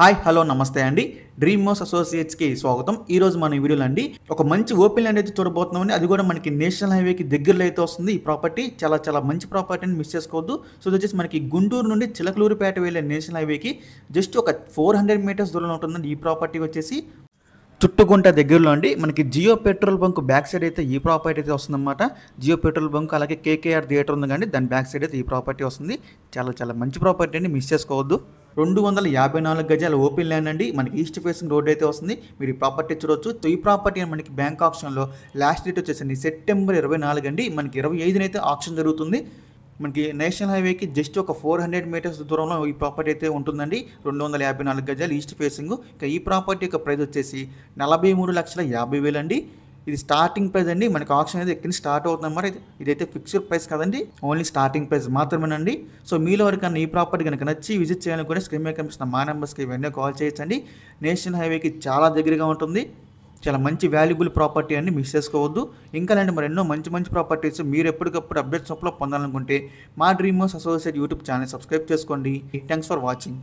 Hi hello నమస్తే అండి. Dream house అసోసియేట్స్కి స్వాగతం. ఈరోజు మన ఈ వీడియోలో అండి ఒక మంచి ఓపెన్ ల్యాండ్ అయితే చూడబోతున్నామండి. అది కూడా మనకి నేషనల్ హైవేకి దగ్గరలో అయితే వస్తుంది. ఈ ప్రాపర్టీ చాలా మంచి ప్రాపర్టీ అని మిస్ చేసుకోవద్దు. సో ఇది వచ్చేసి మనకి గుంటూరు నుండి చిలకలూరిపేట వెళ్ళే నేషనల్ హైవేకి జస్ట్ ఒక 400 మీటర్స్ దూరంలో ఉంటుందండి. ఈ ప్రాపర్టీ వచ్చేసి చుట్టుగుంట దగ్గరలో అండి మనకి Jio petrol bunk back side అయితే ఈ ప్రాపర్టీ అయితే వస్తుందన్నమాట. జియో పెట్రోల్ బంక్ అలాగే కేకేఆర్ థియేటర్ ఉంది కానీ దాని బ్యాక్ సైడ్ అయితే ఈ ప్రాపర్టీ వస్తుంది. చాలా మంచి ప్రాపర్టీ అండి, మిస్ చేసుకోవద్దు. 254 గజాల ఓపెన్ ల్యాండ్ అండి. మనకి ఈస్ట్ ఫేసింగ్ రోడ్ అయితే వస్తుంది. మీరు ఈ ప్రాపర్టీ చూడొచ్చు. ఈ ప్రాపర్టీ మనకి బ్యాంక్ ఆప్షన్లో లాస్ట్ డేట్ వచ్చేసండి సెప్టెంబర్ 24 అండి. మనకి 25న అయితే ఆప్షన్ జరుగుతుంది. మనకి నేషనల్ హైవేకి జస్ట్ ఒక 400 మీటర్స్ దూరంలో ఈ ప్రాపర్టీ అయితే ఉంటుందండి. 254 గజాలు ఈస్ట్ ఫేసింగ్. ఇక ఈ ప్రాపర్టీ యొక్క ప్రైస్ వచ్చేసి 43,50,000 అండి. ఇది స్టార్టింగ్ ప్రైస్ అండి. మనకి ఆప్షన్ అయితే ఎక్కడి స్టార్ట్ అవుతుంది అన్నమాట. ఇదైతే ఫిక్స్డ్ ప్రైస్ కదండి, ఓన్లీ స్టార్టింగ్ ప్రైస్ మాత్రమేనండి. సో మీలో ఎవరికన్నా ఈ ప్రాపర్టీ కనుక నచ్చి విజిట్ చేయాలనుకుంటే స్క్రీన్ మీద కనిపిస్తున్న మా నెంబర్స్కి వెంటనే కాల్ చేయొచ్చండి. నేషనల్ హైవేకి చాలా దగ్గరగా ఉంటుంది. చాలా మంచి వాల్యుబుల్ ప్రాపర్టీ అని మిస్ చేసుకోవద్దు. ఇంకా లాంటి మరి ఎన్నో మంచి ప్రాపర్టీస్ మీరు ఎప్పటికప్పుడు అప్డేట్స్ పొందాలనుకుంటే మా dream house associate YouTube channel subscribe చేసుకోండి. Thanks for watching.